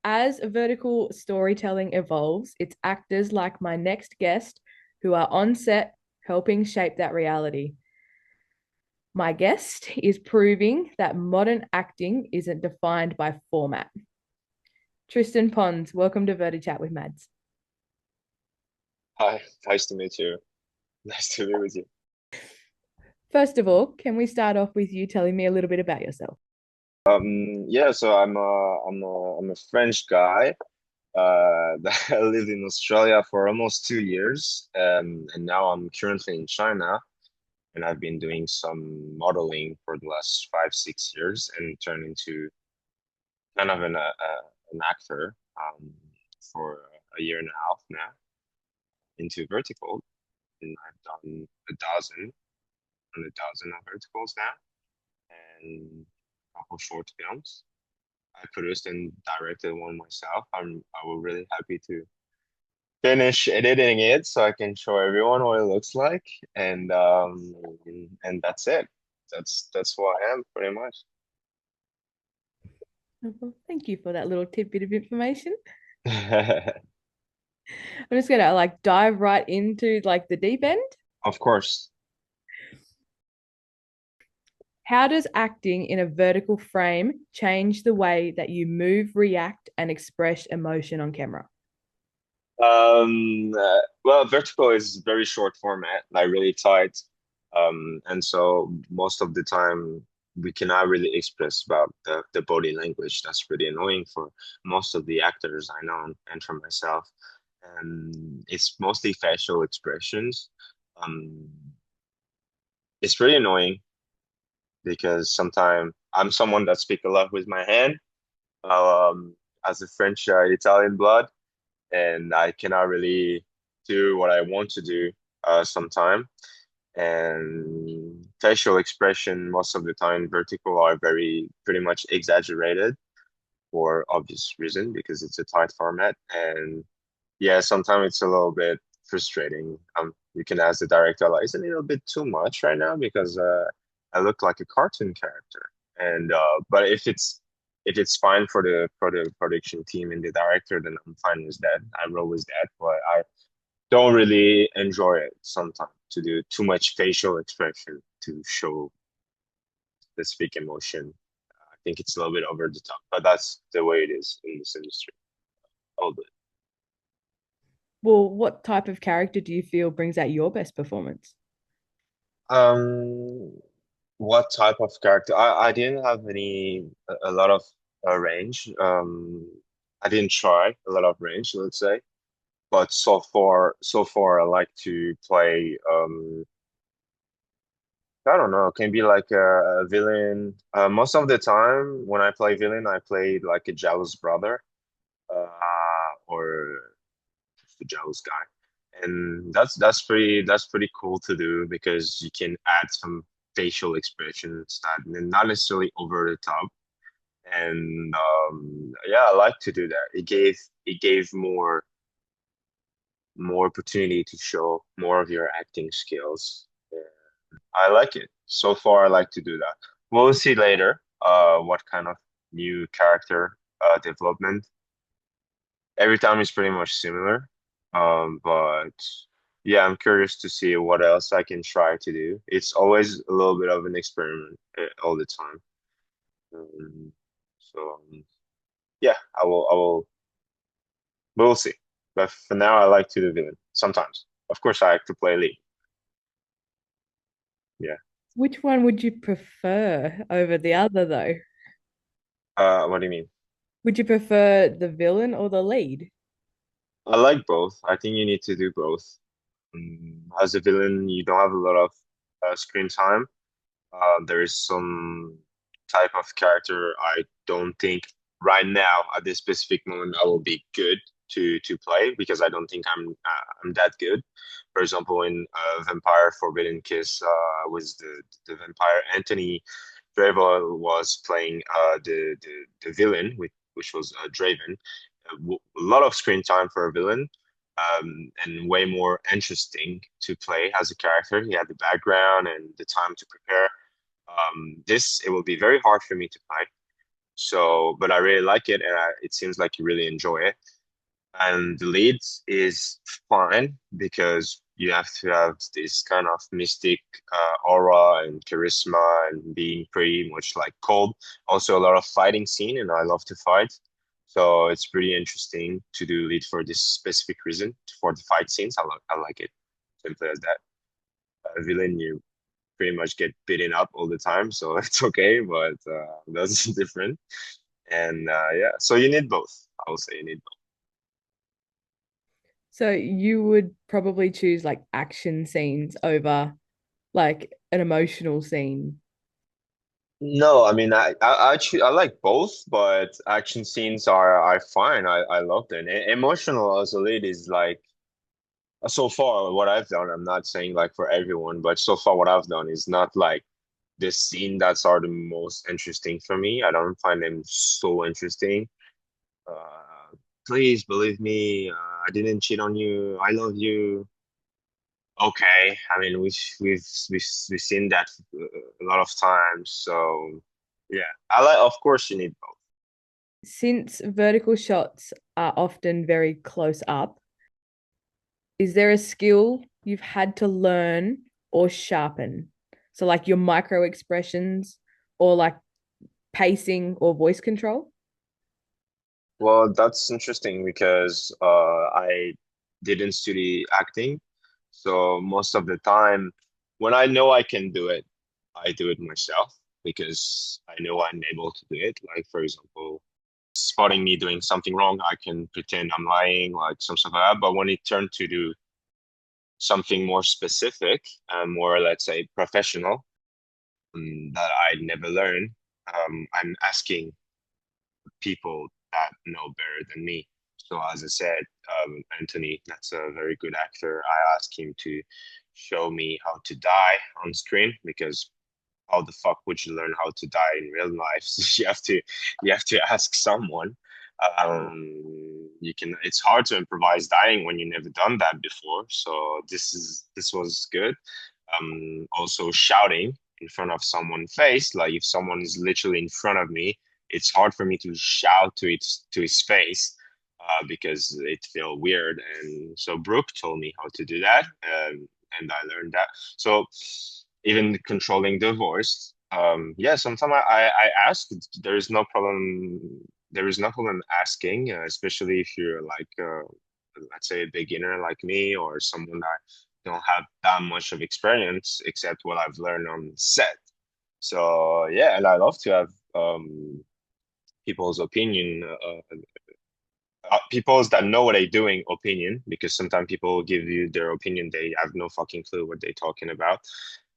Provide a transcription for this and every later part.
As vertical storytelling evolves, it's actors like my next guest who are on set helping shape that reality. My guest is proving that modern acting isn't defined by format. Tristan Pons, welcome to Verti Chat with Mads. Hi, nice to meet you. Nice to be with you. First of all, can we start off with you telling me a little bit about yourself? Yeah, so I'm a French guy that lived in Australia for almost 2 years, and now I'm currently in China, and I've been doing some modeling for the last 5, 6 years, and turned into kind of an actor for a year and a half now into vertical, and I've done a dozen of verticals now, and a couple short films. I produced and directed one myself. I was really happy to finish editing it so I can show everyone what it looks like, and that's it. That's who I am pretty much. Well, thank you for that little tidbit of information. I'm just gonna dive right into the deep end. Of course. How does acting in a vertical frame change the way that you move, react, and express emotion on camera? Well, vertical is very short format, like really tight. And so most of the time we cannot really express about the body language. That's pretty annoying for most of the actors I know and for myself. And it's mostly facial expressions. Um, it's pretty annoying because sometimes I'm someone that speak a lot with my hand, as a French Italian blood, and I cannot really do what I want to do sometime. And facial expression most of the time vertical are very pretty much exaggerated for obvious reason because it's a tight format. And yeah, sometimes it's a little bit frustrating. You can ask the director, like, it's a little bit too much right now because I look like a cartoon character. And but if it's fine for the production team and the director, then I'm fine with that. I roll with that. But I don't really enjoy it sometimes to do too much facial expression to show specific emotion. I think it's a little bit over the top, but that's the way it is in this industry. All good. Well, what type of character do you feel brings out your best performance? Um, what type of character? I didn't have a lot of range. I didn't try a lot of range, let's say. But so far, I like to play. I don't know. It can be like a villain. Most of the time, when I play villain, I play like a jealous brother, or just a jealous guy, and that's pretty cool to do because you can add some facial expressions that not necessarily over the top. And yeah, I like to do that. It gave more opportunity to show more of your acting skills. I like it. So far, I like to do that. We'll see later, what kind of new character development. Every time is pretty much similar. But yeah, I'm curious to see what else I can try to do. It's always a little bit of an experiment all the time. So yeah, we'll see. But for now, I like to do villain sometimes. Of course, I like to play lead. Yeah. Which one would you prefer over the other, though? What do you mean? Would you prefer the villain or the lead? I like both. I think you need to do both. As a villain, you don't have a lot of screen time. There is some type of character I don't think right now at this specific moment I will be good to play because I don't think I'm that good. For example, in Vampire Forbidden Kiss, was the vampire Anthony Trevor was playing the villain, which was Draven. A lot of screen time for a villain, and way more interesting to play as a character. He had the background and the time to prepare. This it will be very hard for me to play. So, but I really like it, and it seems like you really enjoy it. And the lead is fine because you have to have this kind of mystic aura and charisma and being pretty much like cold. Also, a lot of fighting scene, and I love to fight. So it's pretty interesting to do lead for this specific reason for the fight scenes. I like it. Simply as that. Villain, you pretty much get beaten up all the time, so it's okay, but that's different. And yeah, so you need both. I would say you need both. So you would probably choose like action scenes over like an emotional scene. No, I mean I like both, but action scenes are fine. I love them. Emotional as a lead is like so far what I've done. I'm not saying like for everyone, but so far what I've done is not like the scene that's are the most interesting for me. I don't find them so interesting. Uh, Please believe me. I didn't cheat on you. I love you. Okay, I mean we've seen that a lot of times. So yeah, I like. Of course, you need both. Since vertical shots are often very close up, is there a skill you've had to learn or sharpen? So like your micro expressions or like pacing or voice control? Well, that's interesting because I didn't study acting, so most of the time when I know I can do it, I do it myself because I know I'm able to do it. Like for example, spotting me doing something wrong, I can pretend I'm lying, like some stuff like that. But when it turned to do something more specific and more, let's say, professional, that I never learned, I'm asking people that know better than me. So as I said, Anthony, that's a very good actor. I asked him to show me how to die on screen because how the fuck would you learn how to die in real life? So you have to ask someone. You can. It's hard to improvise dying when you never done that before. So this was good. Also shouting in front of someone's face, like if someone is literally in front of me, it's hard for me to shout to his face because it feel weird. And so Brooke told me how to do that, and I learned that. So even controlling the voice, yeah, sometimes I ask. There is no problem. There is no problem asking, especially if you're like let's say a beginner like me or someone that don't have that much of experience except what I've learned on set. So yeah, and I love to have people's opinion, people's that know what they're doing opinion, because sometimes people give you their opinion, they have no fucking clue what they're talking about.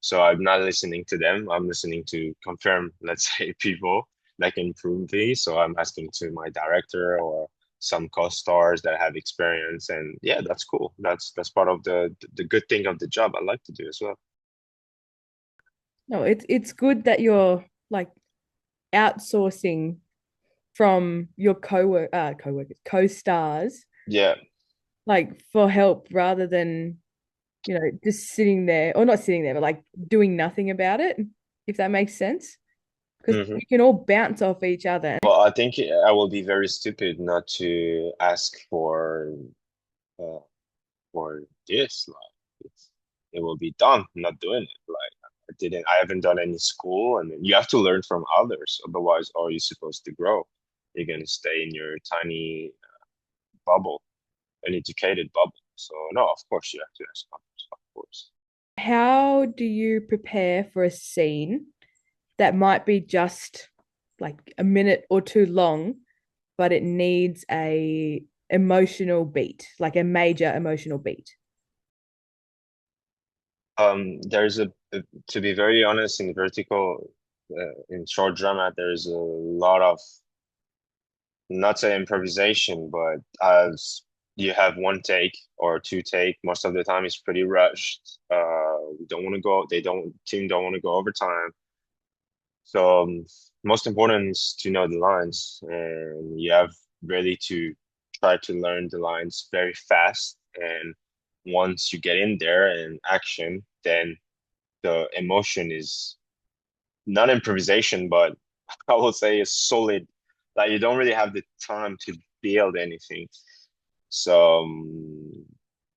So I'm not listening to them. I'm listening to confirm, let's say, people that can improve me. So I'm asking to my director or some co-stars that have experience, and yeah, that's cool. That's part of the good thing of the job I like to do as well. No, it's good that you're like outsourcing from your co-workers, co-stars, Yeah. like for help rather than, just sitting there or not sitting there, but like doing nothing about it, if that makes sense. Because Hmm. you can all bounce off each other. Well, I think I will be very stupid not to ask uh, for this. Like it will be done. I'm not doing it. Like I haven't done any school, and you have to learn from others. Otherwise, how are you supposed to grow? You're gonna stay in your tiny bubble, an educated bubble. So no, of course you have to ask others, of course. How do you prepare for a scene that might be just like a minute or two long, but it needs a emotional beat, like a major emotional beat? There's to be very honest, in vertical, in short drama, there's a lot of not say improvisation, but as you have one take or two take, most of the time it's pretty rushed. We don't want to go. They don't team don't want to go overtime. So most important is to know the lines, and you have really to try to learn the lines very fast. And once you get in there and action, then the emotion is not improvisation, but I would say is solid. Like you don't really have the time to build anything. So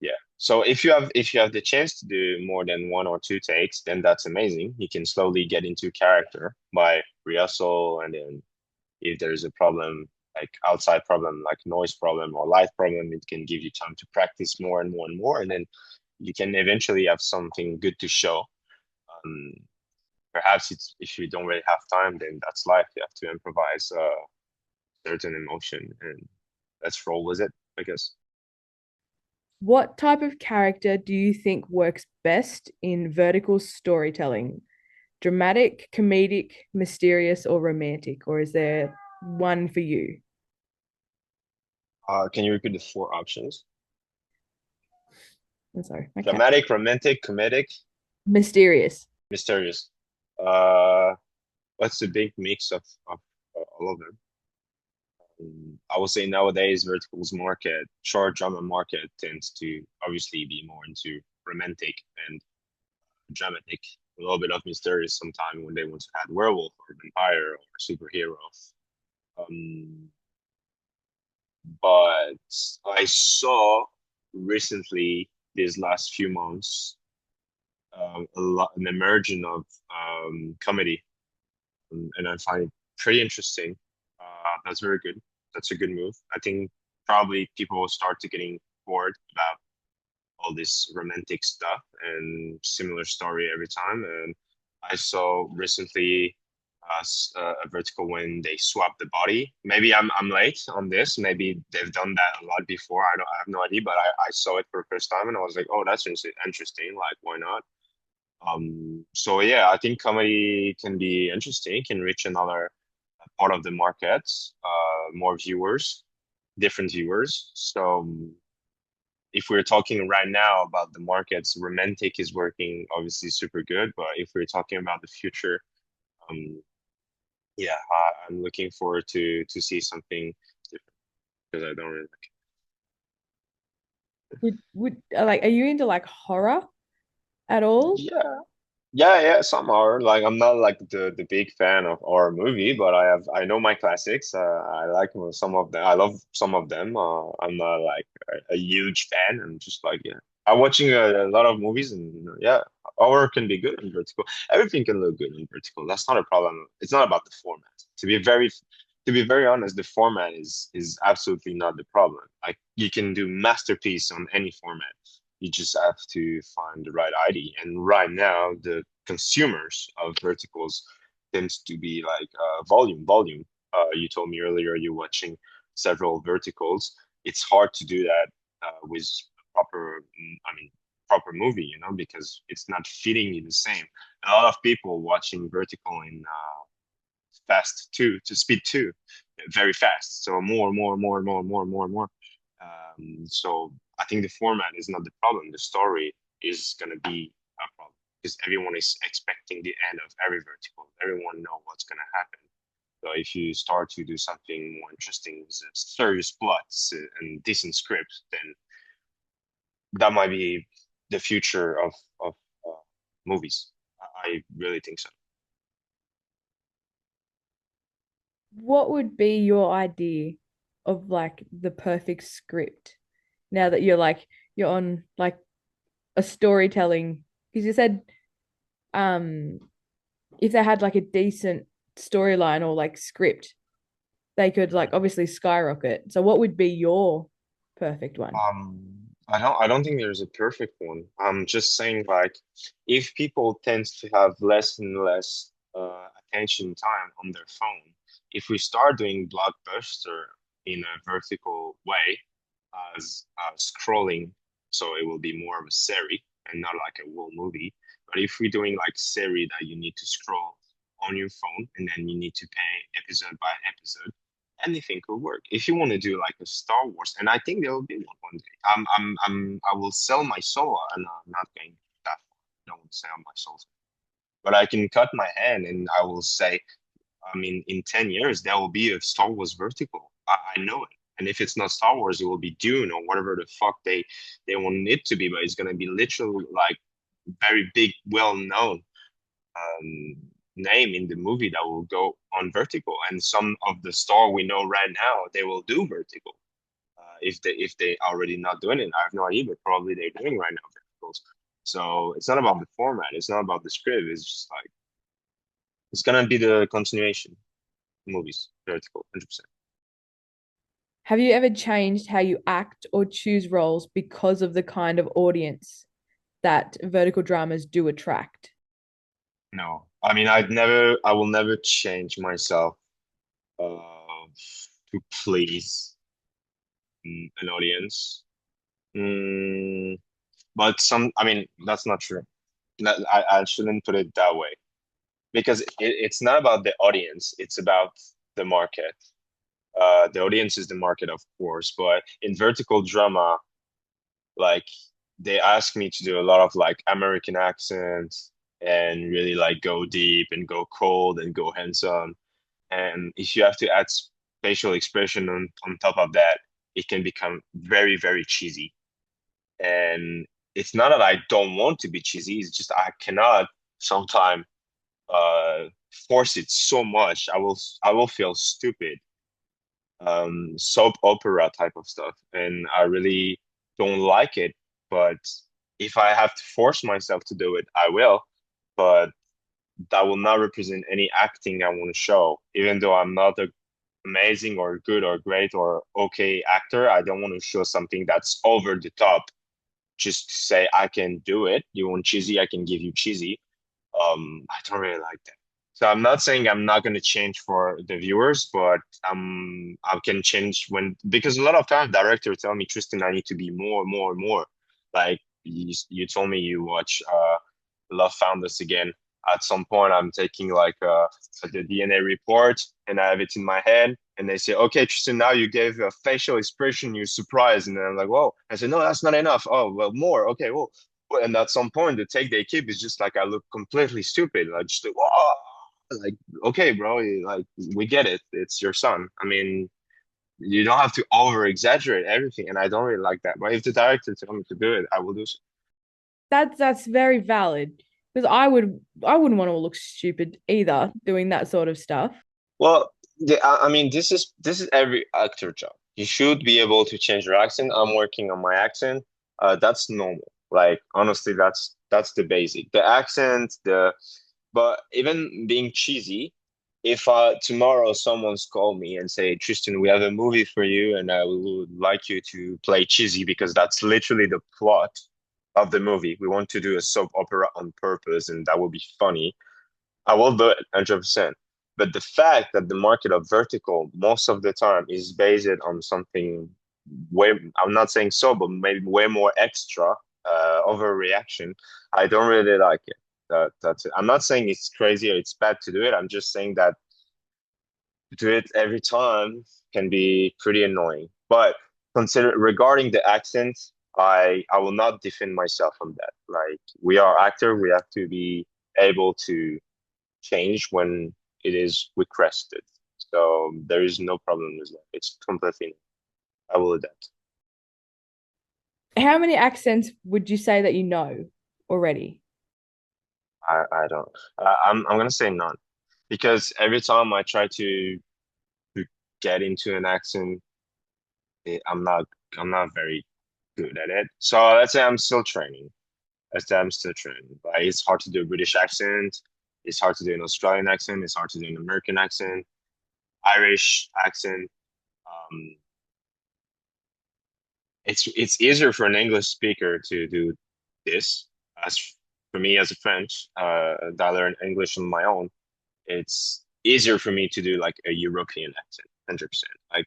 yeah. So if you have the chance to do more than one or two takes, then that's amazing. You can slowly get into character by rehearsal, and then if there's a problem, like outside problem, like noise problem or light problem, it can give you time to practice more and more and more, and then you can eventually have something good to show. Um, Perhaps it's if you don't really have time, then that's life. You have to improvise certain emotion, and let's roll with it, I guess. What type of character do you think works best in vertical storytelling? Dramatic, comedic, mysterious, or romantic? Or is there one for you? Can you repeat the four options? I'm sorry, my cat. Dramatic, romantic, comedic, Mysterious. mysterious. What's the big mix of all of them? I would say nowadays verticals market, short drama market tends to obviously be more into romantic and dramatic, a little bit of mysterious sometime when they want to add werewolf or vampire or superhero. Um, but I saw recently these last few months an emergence of comedy, and I find it pretty interesting. That's very good. That's a good move. I think probably people will start to getting bored about all this romantic stuff and similar story every time. And I saw recently a vertical when they swap the body. Maybe I'm late on this. Maybe they've done that a lot before. I have no idea, but I saw it for the first time and I was like, oh, that's interesting. Like, why not? So yeah, I think comedy can be interesting, can reach another part of the market, more viewers, different viewers. So if we're talking right now about the markets, romantic is working obviously super good. But if we're talking about the future, um, yeah, I'm looking forward to see something different because I don't really Would like are you into like horror at all? yeah. Yeah, some are. Like I'm not like the big fan of horror movie, but I know my classics. I like some of them. I love some of them. I'm not like a huge fan. I'm just like yeah. I'm watching a lot of movies, and yeah, horror can be good in vertical. Everything can look good in vertical. That's not a problem. It's not about the format. To be very honest, the format is absolutely not the problem. Like you can do masterpiece on any format. You just have to find the right ID. And right now, the consumers of verticals tends to be like volume. You told me earlier you're watching several verticals. It's hard to do that with proper, I mean, proper movie, because it's not fitting you the same. A lot of people watching vertical in fast two to speed two, very fast. So more. So I think the format is not the problem. The story is going to be a problem because everyone is expecting the end of every vertical. Everyone know what's going to happen. So if you start to do something more interesting with serious plots and decent scripts, then that might be the future of uh, movies. I really think so. What would be your idea of like the perfect script now that you're on like a storytelling because you said um if they had like a decent storyline or like script they could like obviously skyrocket. So what would be your perfect one? I don't think there's a perfect one. I'm just saying like if people tend to have less and less attention time on their phone, if we start doing blockbuster in a vertical way as scrolling, so it will be more of a series and not like a whole movie. But if we're doing like series that you need to scroll on your phone and then you need to pay episode by episode, anything could work. If you want to do like a Star Wars, and I think there will be one day. I will sell my soul, and I'm not going that far. I don't sell my soul, but I can cut my hand, and I will say, I mean, in 10 years there will be a Star Wars vertical. I know it. And if it's not Star Wars, it will be Dune or whatever the fuck they want it to be. But it's gonna be literally like very big, well known. Um, name in the movie that will go on vertical. And some of the star we know right now, they will do vertical. If they already not doing it, I have no idea, but probably they're doing right now verticals. So it's not about the format. It's not about the script. It's just like it's gonna be the continuation movies vertical, 100%. Have you ever changed how you act or choose roles because of the kind of audience that vertical dramas do attract? No, I mean, I will never change myself to please an audience. Mm, but I mean, that's not true. I shouldn't put it that way because it's not about the audience. It's about the market. The audience is the market, of course, but in vertical drama, like they ask me to do a lot of like American accents and really like go deep and go cold and go handsome. And if you have to add facial expression on top of that, it can become very, very cheesy. And it's not that I don't want to be cheesy, it's just I cannot sometimes uh force it so much. I will feel stupid. Soap opera type of stuff. And I really don't like it. But if I have to force myself to do it, I will. But that will not represent any acting I want to show. Even though I'm not a amazing or good or great or okay actor, I don't want to show something that's over the top just to say I can do it. You want cheesy, I can give you cheesy. I don't really like that. So I'm not saying I'm not going to change for the viewers, but I can change when because a lot of times directors tell me, Tristan, I need to be more, more, more. Like you told me you watch Love Found Us Again. At some point, I'm taking like the DNA report and I have it in my head. And they say, okay, Tristan, now you gave a facial expression, you're surprised. And then I'm like, whoa. I said, no, that's not enough. Oh, well, more. Okay, well, and at some point, the take they keep is just like I look completely stupid. Like just like, whoa, like okay, bro, like we get it. It's your son. I mean, you don't have to over exaggerate everything, and I don't really like that. But if the director tells me to do it, I will do so. That's very valid because I wouldn't want to look stupid either doing that sort of stuff. Well, I mean, this is every actor job. You should be able to change your accent. I'm working on my accent. That's normal. Like honestly, that's the basic. The accent, but even being cheesy, if tomorrow someone's called me and say, Tristan, we have a movie for you, and I would like you to play cheesy because that's literally the plot of the movie. We want to do a soap opera on purpose, and that will be funny. I will do it 100%. But the fact that the market of vertical most of the time is based on something way, I'm not saying so, but maybe way more extra, overreaction, I don't really like it. That's it. I'm not saying it's crazy or it's bad to do it. I'm just saying that to do it every time can be pretty annoying. But consider regarding the accent, I will not defend myself on that. Like we are actor, we have to be able to change when it is requested. So there is no problem with that. It's completely, I will adapt. How many accents would you say that you know already? I don't. I'm gonna say none because every time I try to get into an accent, it, I'm not very good at it. So let's say I'm still training. Let's say I'm still training. But it's hard to do a British accent. It's hard to do an Australian accent. It's hard to do an American accent, Irish accent. Um, it's easier for an English speaker to do this. As for me as a French, that I learned English on my own, it's easier for me to do like a European accent, 100%. Like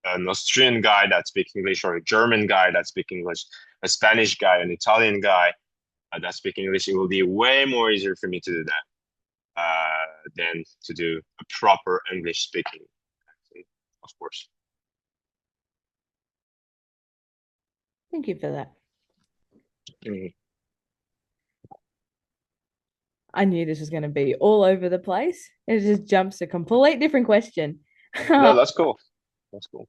an Austrian guy that speaks English or a German guy that speaks English, a Spanish guy, an Italian guy that speaks English, it will be way more easier for me to do that than to do a proper English speaking accent, of course. Thank you for that. Mhm. I knew this was going to be all over the place. It just jumps a complete different question. No, that's cool. That's cool.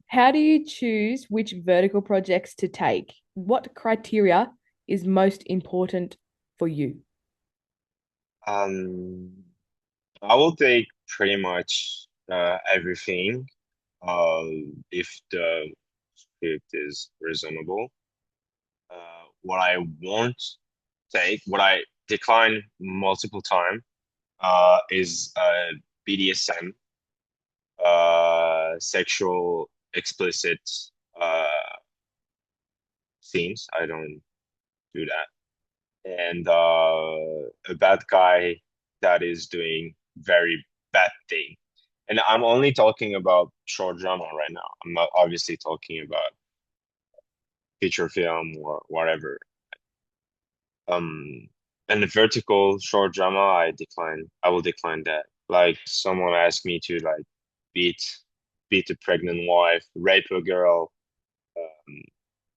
How do you choose which vertical projects to take? What criteria is most important for you? Um, I will take pretty much everything if the script is reasonable. What I won't take, what I decline multiple time, is BDSM, sexual explicit uh, scenes. I don't do that. And a bad guy that is doing very bad thing. And I'm only talking about short drama right now. I'm not obviously talking about feature film or whatever. Um, and the vertical short drama, I decline. I will decline that. Like someone asked me to like beat beat a pregnant wife, rape a girl. Um,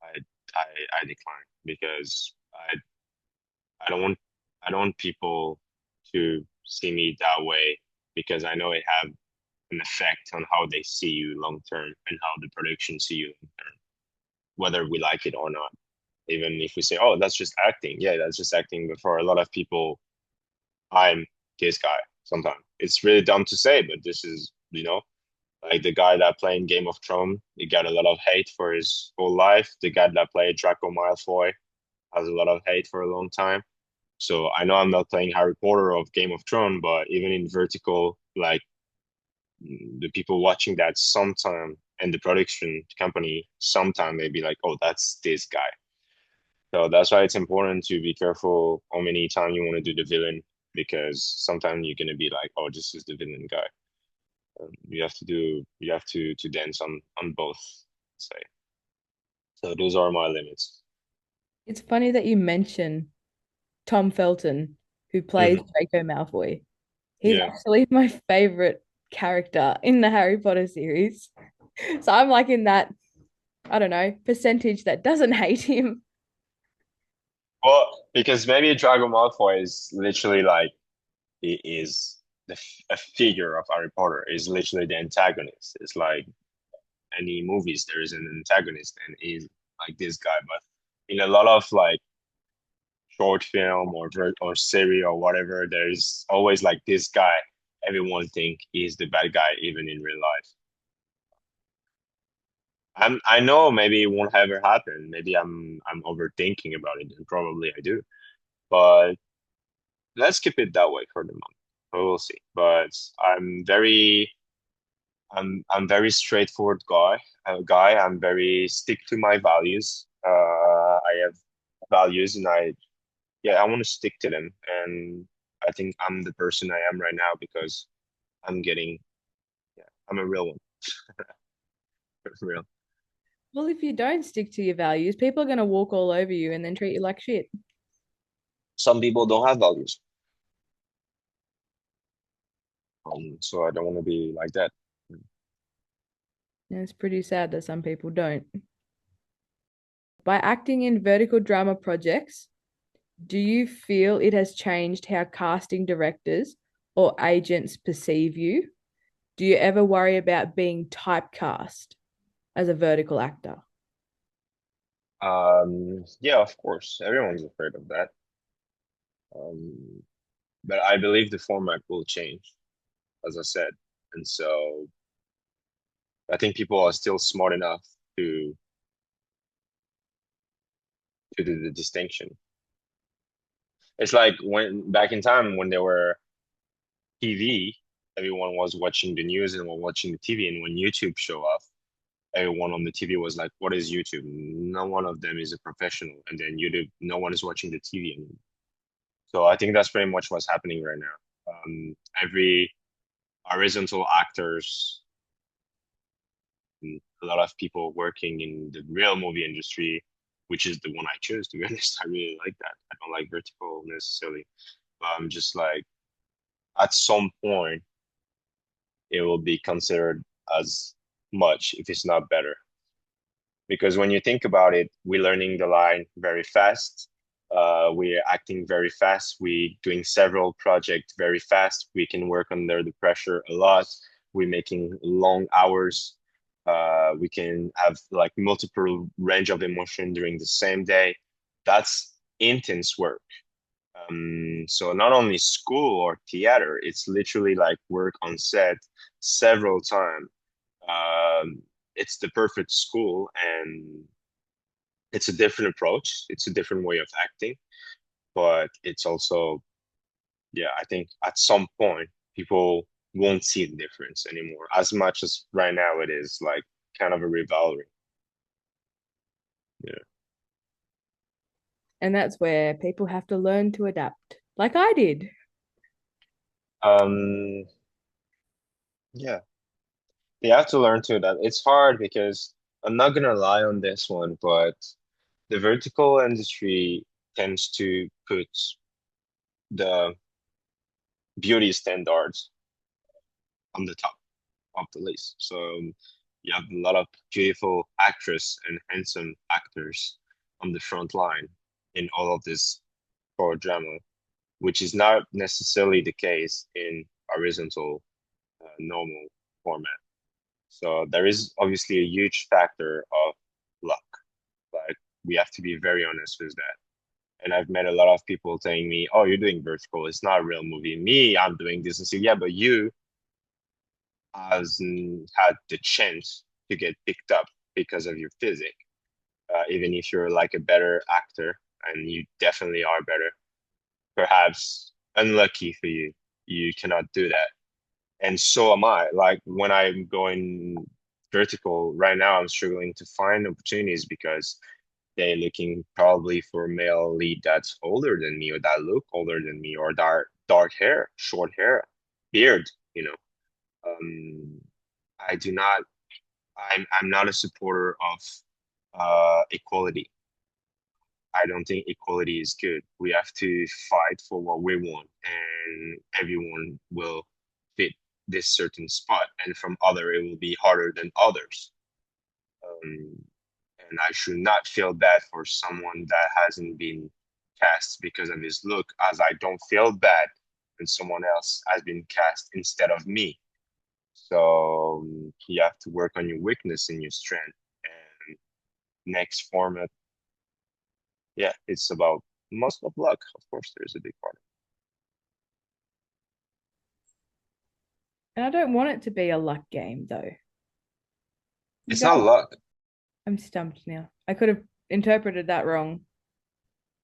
I I I decline because I don't want I don't want people to see me that way because I know it have an effect on how they see you long term and how the production see you long term, whether we like it or not. Even if we say, "Oh, that's just acting," yeah, that's just acting. But for a lot of people, I'm this guy. Sometimes it's really dumb to say, but this is, like the guy that played Game of Thrones. He got a lot of hate for his whole life. The guy that played Draco Malfoy has a lot of hate for a long time. So I know I'm not playing Harry Potter of Game of Thrones, but even in vertical, like the people watching that sometime and the production company sometime may be like, oh, that's this guy. So that's why it's important to be careful how many times you want to do the villain because sometimes you're gonna be like, oh, this is the villain guy. You have to dance on both, say. So those are my limits. It's funny that you mention Tom Felton, who plays Hmm. Draco Malfoy. He's Yeah. actually my favorite character in the Harry Potter series. So I'm like in that, I don't know, percentage that doesn't hate him. Well, because maybe Drago Malfoy is literally like he is a figure of Harry Potter. Is literally the antagonist. It's like any movies there is an antagonist, and he's like this guy. But in a lot of like short film or series or whatever, there's always like this guy. Everyone think he's the bad guy, even in real life. I know maybe it won't ever happen. Maybe I'm overthinking about it, and probably I do. But let's keep it that way for the moment. We'll see. But I'm very straightforward guy. I'm very stick to my values. I have values, and I want to stick to them. And I think I'm the person I am right now because I'm getting, yeah, I'm a real one, real. Well, if you don't stick to your values, people are going to walk all over you and then treat you like shit. Some people don't have values, so I don't want to be like that. And it's pretty sad that some people don't. By acting in vertical drama projects, do you feel it has changed how casting directors or agents perceive you? Do you ever worry about being typecast as a vertical actor? Yeah, of course, everyone's afraid of that. Um, but I believe the format will change, as I said, and so I think people are still smart enough to to do the distinction. It's like when back in time when there were TV, everyone was watching the news and was watching the TV, and when YouTube show up, everyone on the TV was like, "What is YouTube?" No one of them is a professional, and then YouTube, no one is watching the TV anymore. So I think that's pretty much what's happening right now. Every horizontal actors, a lot of people working in the real movie industry, which is the one I chose. To be honest, I really like that. I don't like vertical necessarily, but I'm just like at some point it will be considered as much if it's not better. Because when you think about it, we're learning the line very fast. We're acting very fast. We're doing several projects very fast. We can work under the pressure a lot. We're making long hours. We can have like multiple range of emotion during the same day. That's intense work. So not only school or theater, it's literally like work on set several times. It's the perfect school, and it's a different approach. It's a different way of acting, but it's also, yeah, I think at some point people won't see the difference anymore as much as right now it is like kind of a rivalry. Yeah. And that's where people have to learn to adapt, like I did. Um, yeah, you have to learn to that. It's hard because I'm not gonna lie on this one, but the vertical industry tends to put the beauty standards on the top of the list. So you have a lot of beautiful actors and handsome actors on the front line in all of this core drama, which is not necessarily the case in horizontal normal format. So there is obviously a huge factor of luck. Like we have to be very honest with that. And I've met a lot of people telling me, "Oh, you're doing vertical. It's not a real movie. Me, I'm doing this." And so, yeah, but you hasn't had the chance to get picked up because of your physique. Even if you're like a better actor, and you definitely are better, perhaps unlucky for you, you cannot do that. And so am I. Like when I'm going vertical right now, I'm struggling to find opportunities because they're looking probably for a male lead that's older than me or that look older than me or dark hair, short hair, beard, you know. Um, I do not I'm not a supporter of equality. I don't think equality is good. We have to fight for what we want, and everyone will fit this certain spot. And from other, it will be harder than others. Um, and I should not feel bad for someone that hasn't been cast because of his look, as I don't feel bad when someone else has been cast instead of me. So you have to work on your weakness and your strength. And next format, yeah, it's about most of luck. Of course, there's a big part. And I don't want it to be a luck game, though. You It's don't. not luck. I'm stumped now. I could have interpreted that wrong.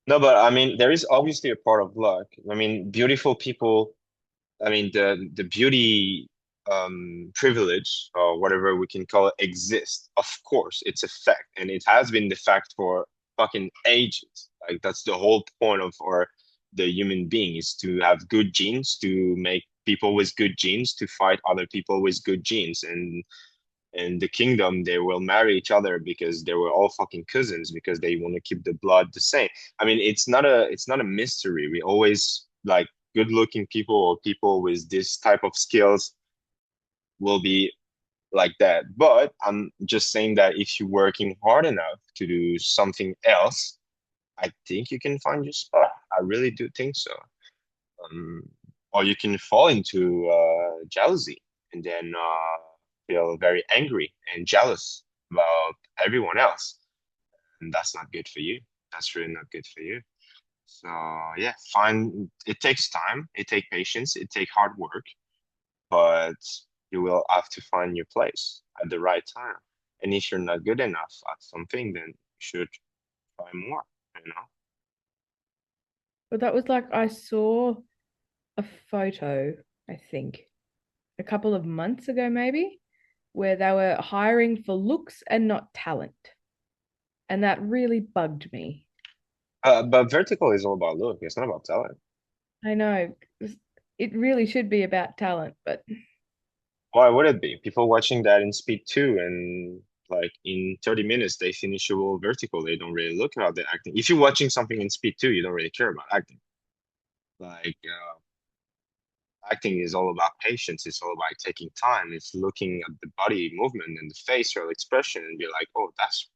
No, but I mean, there is obviously a part of luck. I mean, beautiful people, I mean, the beauty privilege or whatever we can call it exists. Of course, it's a fact, and it has been the fact for fucking ages. Like that's the whole point of our the human being is to have good genes, to make people with good genes, to fight other people with good genes, and in the kingdom they will marry each other because they were all fucking cousins because they want to keep the blood the same. I mean, it's not a mystery. We always like good looking people or people with this type of skills will be like that. But I'm just saying that if you're working hard enough to do something else, I think you can find your spot. I really do think so. um, or you can fall into jealousy and then feel very angry and jealous about everyone else, and that's not good for you. That's really not good for you. So yeah, find it takes time, it takes patience, it takes hard work, but you will have to find your place at the right time. And if you're not good enough at something, then you should try more, you know. But that was like I saw a photo, I think, a couple of months ago, maybe, where they were hiring for looks and not talent. And that really bugged me. But vertical is all about look, it's not about talent. I know it really should be about talent, but Why would it be? People watching that in speed two and like in 30 minutes they finish a whole vertical. They don't really look at the acting. If you're watching something in speed two, you don't really care about acting. Like acting is all about patience. It's all about taking time. It's looking at the body movement and the facial expression and be like, oh, that's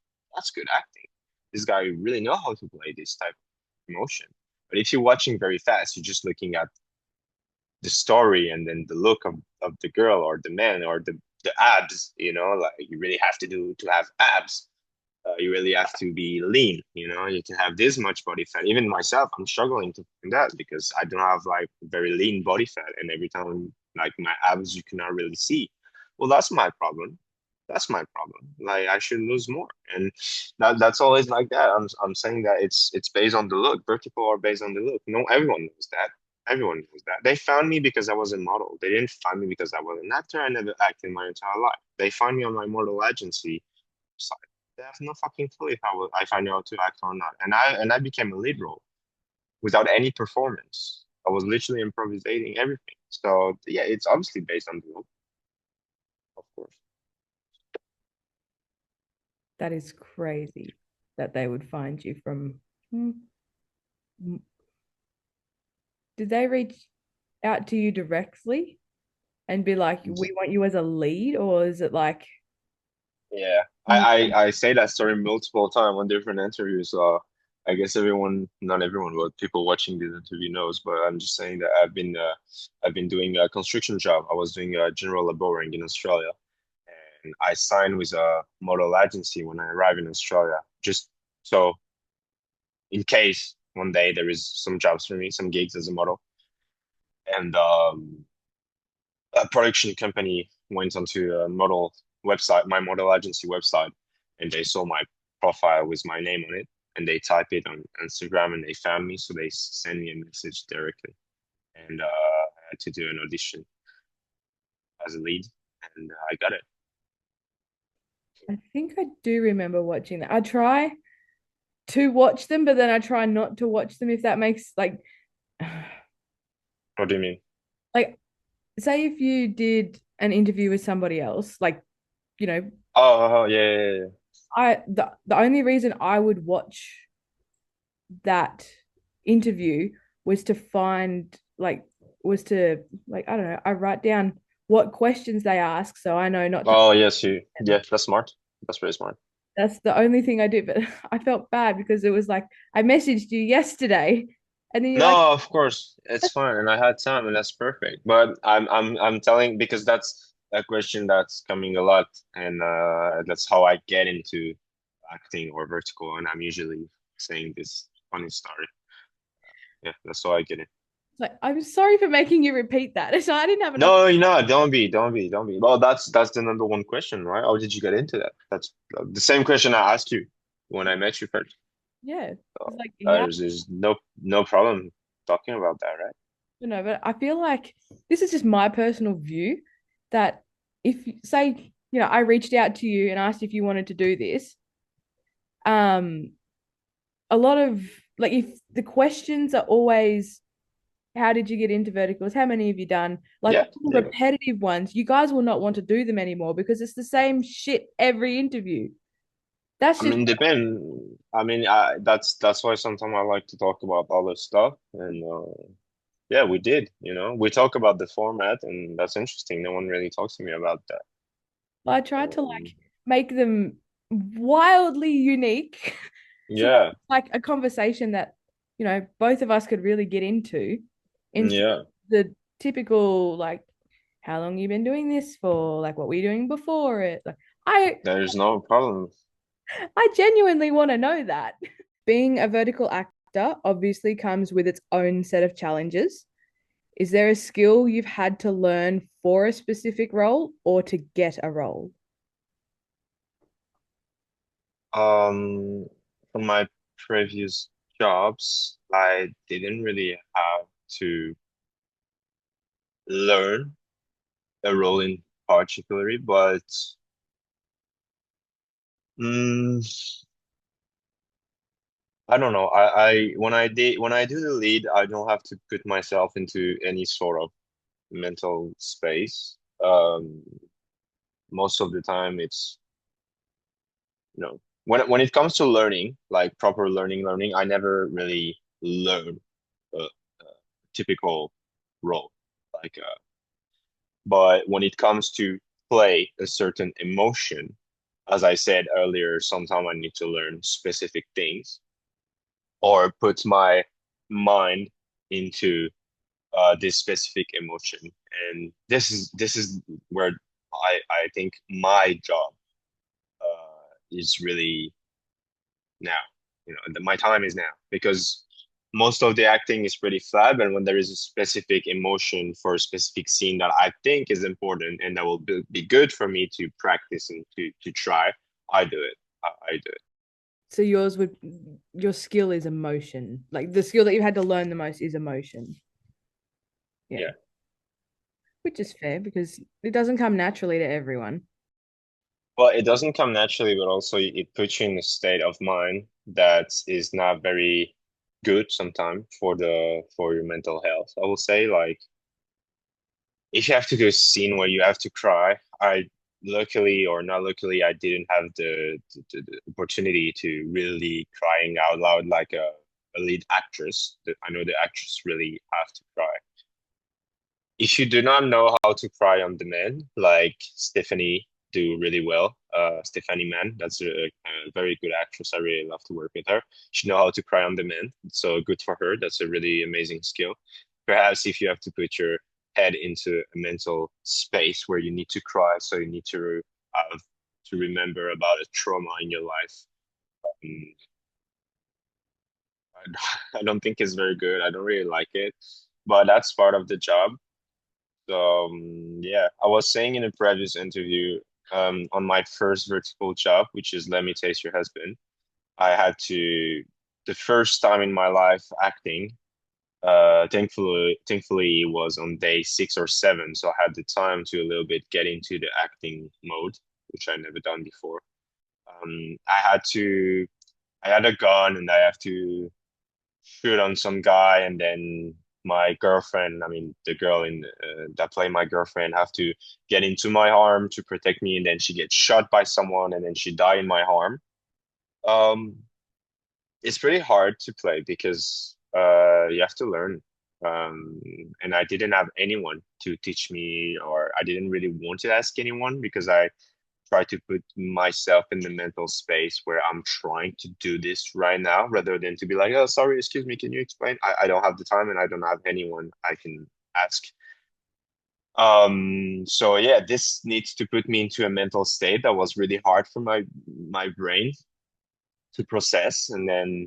good acting. This guy really know how to play this type of emotion. But if you're watching very fast, you're just looking at the story and then the look of the girl or the man or the abs, like you really have to have abs. You really have to be lean, you know, you can have this much body fat. Even myself, I'm struggling to find that because I don't have like very lean body fat. And every time like my abs, you cannot really see. Well, that's my problem. That's my problem. Like I should lose more. And that's always like that. I'm saying that it's based on the look. Vertical are based on the look. No, everyone knows that. Everyone knows that. They found me because I was a model. They didn't find me because I was an actor. I never acted my entire life. They found me on my model agency side. They have no fucking clue if I know how to act or not. And I became a lead role without any performance. I was literally improvisating everything. So yeah, it's obviously based on the look, of course. That is crazy that they would find you from. Hmm, Did they reach out to you directly and be like, we want you as a lead, or is it like Yeah, you? I say that story multiple times on different interviews. I guess everyone, not everyone, but people watching this interview knows. But I'm just saying that I've been doing a construction job. I was doing general laboring in Australia, and I signed with a model agency when I arrived in Australia, just so in case one day there is some jobs for me, some gigs as a model. And a production company went onto a model website, my model agency website, and they saw my profile with my name on it, and they type it on Instagram, and they found me, so they sent me a message directly, and I had to do an audition as a lead, and I got it. I think I do remember watching that. I try to watch them, but then I try not to watch them if that makes What do you mean? like say if you did an interview with somebody else, you know, Oh, yeah, yeah, yeah. the only reason I would watch that interview was to find was to I don't know, I write down what questions they ask so I know not to. Oh, yes, you. Yeah, that's smart. That's very smart. That's the only thing I do. But I felt bad because it was like I messaged you yesterday and then you're like, No, of course, it's fine, and I had time, and that's perfect. But I'm telling because that's a question that's coming a lot, and that's how I get into acting or vertical, and I'm usually saying this funny story. Yeah, that's how I get it. I'm sorry for making you repeat that. So I didn't have enough. No, you know, don't be. Well, that's the number one question, right? How did you get into that? That's the same question I asked you when I met you first. Yeah. It's like, yeah, There's no problem talking about that, right? but I feel like this is just my personal view that if say, I reached out to you and asked if you wanted to do this, um, a lot of if the questions are always how did you get into verticals? How many have you done? Like Yeah, all the yeah. repetitive ones, you guys will not want to do them anymore because it's the same shit every interview. That's I just mean, depend. I mean, that's why sometimes I like to talk about other stuff. And yeah, we did. You know, we talk about the format, and that's interesting. No one really talks to me about that. I tried to Um, make them wildly unique so that yeah, it's like a conversation that, both of us could really get into instead yeah. of the typical how long you been doing this for? Like what were you doing before it? I There's no problem. I genuinely want to know that. Being a vertical actor obviously comes with its own set of challenges. Is there a skill you've had to learn for a specific role or to get a role? From my previous jobs, I didn't really have to learn a role in particularly, but mm, I don't know. When I do the lead, I don't have to put myself into any sort of mental space. Most of the time, it's when it comes to learning, like proper learning, I never really learn a, a typical role. But when it comes to play a certain emotion, as I said earlier, sometimes I need to learn specific things or put my mind into this specific emotion. And this is where I think my job is really. now. My time is now because most of the acting is pretty flat, and when there is a specific emotion for a specific scene that I think is important and that will be good for me to practice and to try, I do it. I do it. So your skill is emotion. Like the skill that you've had to learn the most is emotion. Yeah. Yeah. Which is fair because it doesn't come naturally to everyone. Well, it doesn't come naturally, but also it puts you in a state of mind that is not very good sometimes for your mental health. I will say, like, if you have to do a scene where you have to cry, I luckily or not luckily, I didn't have the opportunity to really crying out loud like a lead actress. I know the actress really have to cry. If you do not know how to cry on demand, like Stephanie do really well, Stephanie Mann, that's a very good actress. I really love to work with her. She know how to cry on demand, so good for her. That's a really amazing skill. Perhaps if you have to put your head into a mental space where you need to cry, so you need to remember about a trauma in your life. Um, I don't think it's very good. I don't really like it, but that's part of the job. So yeah, I was saying in a previous interview, on my first vertical job, which is Let Me Taste Your Husband, I had to the first time in my life acting. Thankfully, it was on day 6 or 7, so I had the time to a little bit get into the acting mode, which I never done before. I had a gun and I have to shoot on some guy, and then my girlfriend, I mean the girl in that played my girlfriend, have to get into my arm to protect me, and then she gets shot by someone, and then she died in my arm. Um, it's pretty hard to play because you have to learn. Um, and I didn't have anyone to teach me, or I didn't really want to ask anyone because I try to put myself in the mental space where I'm trying to do this right now rather than to be like, oh, sorry, excuse me, can you explain? I don't have the time and I don't have anyone I can ask. So yeah, this needs to put me into a mental state that was really hard for my brain to process. And then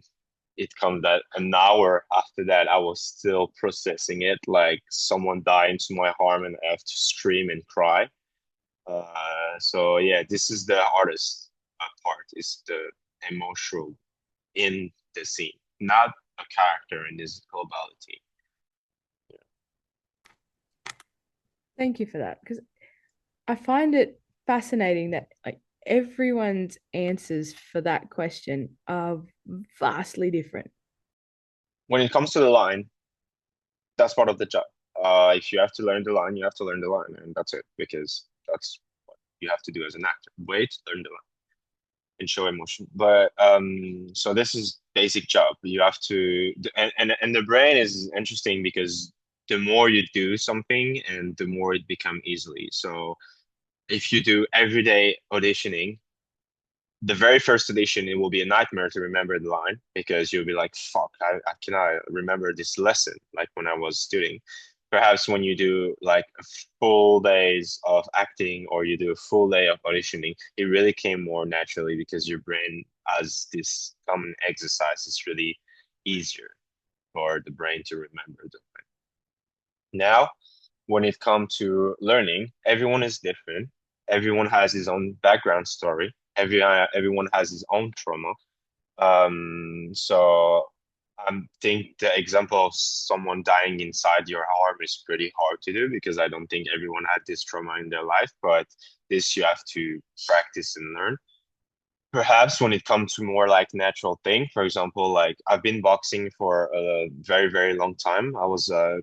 it comes that an hour after that, I was still processing it like someone died into my arm and I have to scream and cry. So yeah, this is the hardest part is the emotional in the scene, not a character in this globality. Thank you for that because I find it fascinating that like everyone's answers for that question are vastly different. When it comes to the line, that's part of the job. If you have to learn the line, you have to learn the line, and that's it because that's what you have to do as an actor. Wait, learn the line, and show emotion. But so this is basic job. You have to, and the brain is interesting because the more you do something, and the more it become easily. So if you do everyday auditioning, the very first audition, it will be a nightmare to remember the line because you'll be like, fuck, I cannot remember this lesson like when I was studying. Perhaps when you do like a full days of acting or you do a full day of auditioning, it really came more naturally because your brain has this common exercise. It's really easier for the brain to remember the line. Now, when it comes to learning, everyone is different. Everyone has his own background story. Everyone has his own trauma. So I think the example of someone dying inside your arm is pretty hard to do because I don't think everyone had this trauma in their life, but this you have to practice and learn. Perhaps when it comes to more like natural thing, for example, like I've been boxing for a very, very long time. I was a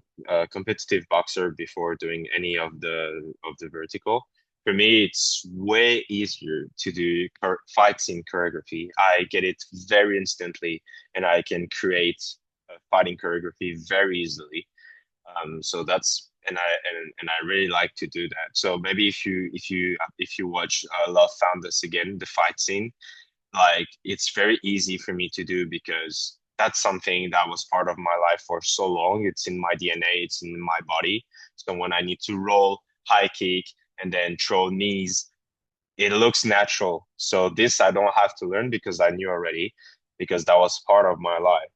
competitive boxer before doing any of the vertical. For me, it's way easier to do fight scene choreography. I get it very instantly, and I can create a fighting choreography very easily. So that's and I really like to do that. So maybe if you watch Love Found Us Again, the fight scene, like it's very easy for me to do because that's something that was part of my life for so long. It's in my DNA, it's in my body. So when I need to roll, high kick, and then throw knees, it looks natural. So this I don't have to learn because I knew already. because that was part of my life.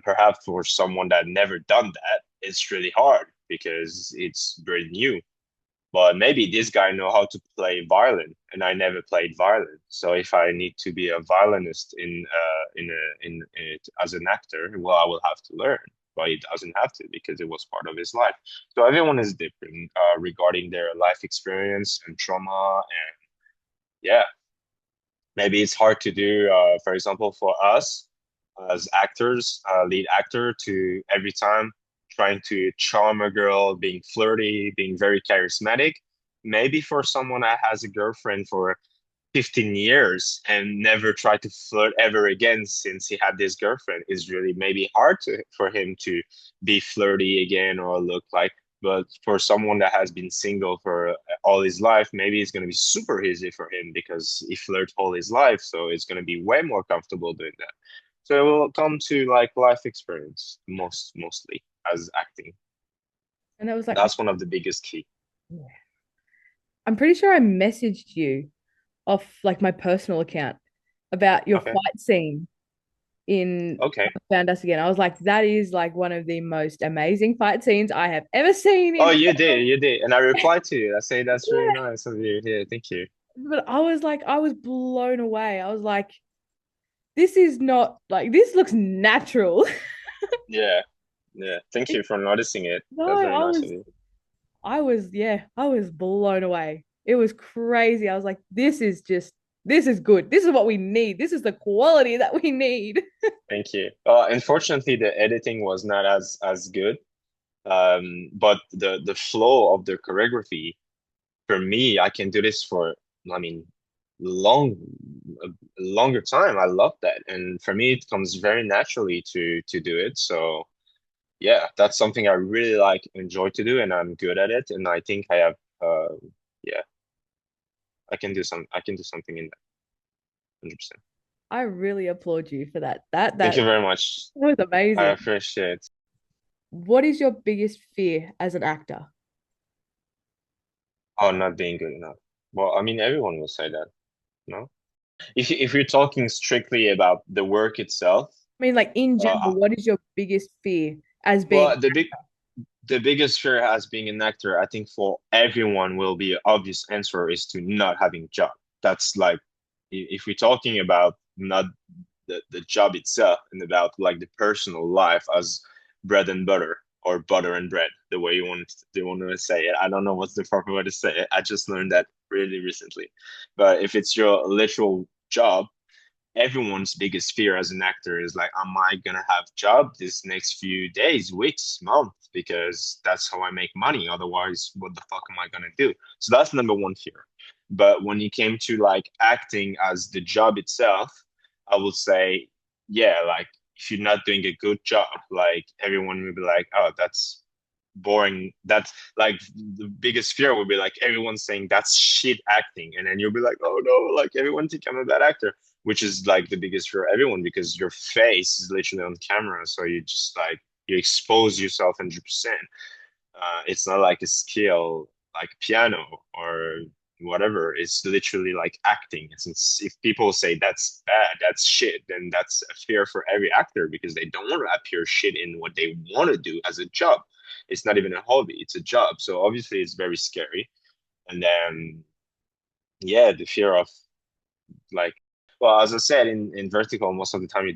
Perhaps for someone that never done that, it's really hard because it's very new. But maybe this guy know how to play violin, and I never played violin. So if I need to be a violinist in it as an actor, well, I will have to learn. But he doesn't have to because it was part of his life. So everyone is different regarding their life experience and trauma, and yeah, maybe it's hard to do. For example, for us as actors, lead actor, to every time trying to charm a girl, being flirty, being very charismatic. Maybe for someone that has a girlfriend for 15 years and never tried to flirt ever again since he had this girlfriend, is really maybe hard for him to be flirty again or look like. But for someone that has been single for all his life, maybe it's going to be super easy for him because he flirted all his life. So it's going to be way more comfortable doing that. So it will come to like life experience mostly as acting. And that was like, That's one of the biggest key. I'm pretty sure I messaged you off like my personal account about your Okay. fight scene in Okay. Found Us Again. I was like, that is like one of the most amazing fight scenes I have ever seen Oh, in. you did. And I replied to you. I say that's really Yeah. nice of you. Yeah, thank you. But I was like, I was blown away. I was like, this is not like this looks natural. Yeah. Yeah. Thank you for noticing it. No, That's very nice of you. I was blown away. It was crazy. I was like, this is good. This is what we need. This is the quality that we need. Thank you. Unfortunately, the editing was not as good. But the flow of the choreography, for me, I can do this for, I mean, long, a longer time. I love that, and for me, it comes very naturally to do it. So yeah, that's something I really like, enjoy to do, and I'm good at it. And I think I have, yeah, I can do something in that, 100%. I really applaud you for that. Thank That you very much. was I amazing. appreciate it. What is your biggest fear as an actor? Oh, not being good enough. Well, I mean, everyone will say that, no? If you're talking strictly about the work itself, I mean, like in uh, general, what is your biggest fear as being? well, the biggest fear as being an actor, I think for everyone will be obvious answer is to not having job. That's like if we're talking about not the job itself and about like the personal life as bread and butter or butter and bread, the way you want to say it. I don't know what's the proper way to say it. I just learned that really recently. But if it's your literal job, everyone's biggest fear as an actor is like, am I gonna have job this next few days, weeks, month? Because that's how I make money. Otherwise, what the fuck am I gonna do? So that's number one fear. But when it came to like acting as the job itself, I would say, yeah, like if you're not doing a good job, like everyone will be like, oh, that's boring. That's like the biggest fear would be like everyone saying that's shit acting, and then you'll be like, oh no, like everyone think I'm a bad actor, which is like the biggest fear of everyone because your face is literally on camera, so you just like you expose yourself 100%. It's not like a skill like piano or whatever. It's literally like acting. Since if people say that's bad, that's shit, then that's a fear for every actor because they don't want to appear shit in what they want to do as a job. It's not even a hobby, it's a job. So obviously it's very scary. And then yeah, the fear of like, well, as I said, in vertical, most of the time you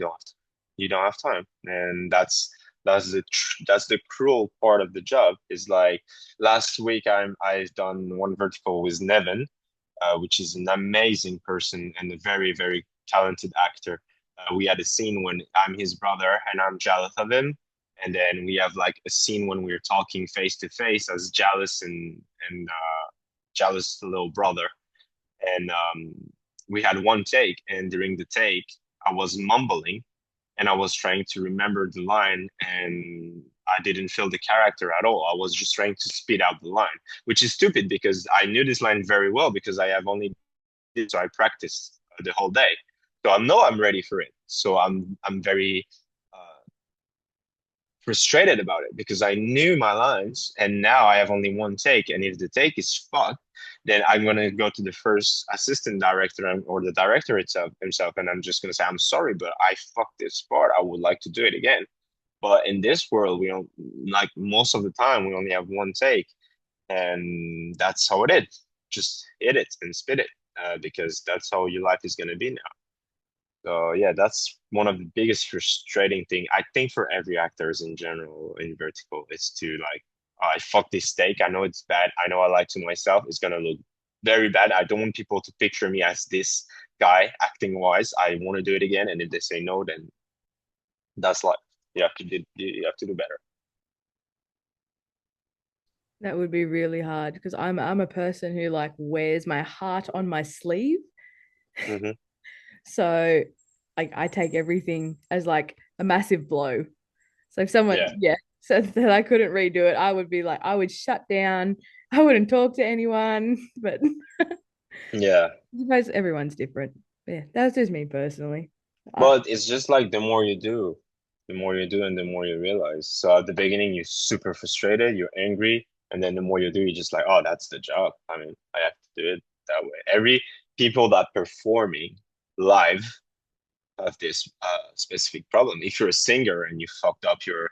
don't have time, and that's the cruel part of the job. Is like last week I've done one vertical with Nevin, which is an amazing person and a very talented actor. We had a scene when I'm his brother and I'm jealous of him, and then we have like a scene when we're talking face to face as jealous and jealous little brother, and we had one take, and during the take I was mumbling and I was trying to remember the line, and I didn't feel the character at all. I was just trying to spit out the line, which is stupid because I knew this line very well because I have only did so I practiced the whole day, so I know I'm ready for it. So I'm very frustrated about it because I knew my lines and now I have only one take, and if the take is fucked, then I'm gonna go to the first assistant director or the director itself himself, and I'm just gonna say, I'm sorry, but I fucked this part. I would like to do it again. But in this world, we don't like most of the time we only have one take, and that's how it is. Just hit it and spit it, because that's how your life is gonna be now. So yeah, that's one of the biggest frustrating thing I think for every actors in general in vertical is to like, oh, I fucked this steak. I know it's bad. I know I lied to myself. It's gonna look very bad. I don't want people to picture me as this guy acting wise. I want to do it again, and if they say no, then that's life. You have to do better. That would be really hard because I'm a person who like wears my heart on my sleeve. Hmm. So like I take everything as like a massive blow. So if someone, Yeah, yeah, said that I couldn't redo it, I would be like, I would shut down. I wouldn't talk to anyone. But yeah. I suppose everyone's different. But yeah, that's just me personally. I, But it's just like the more you do, and the more you realize. So at the beginning, you're super frustrated, you're angry, and then the more you do, you're just like, oh, that's the job. I mean, I have to do it that way. Every people that performing live have this specific problem. If you're a singer and you fucked up your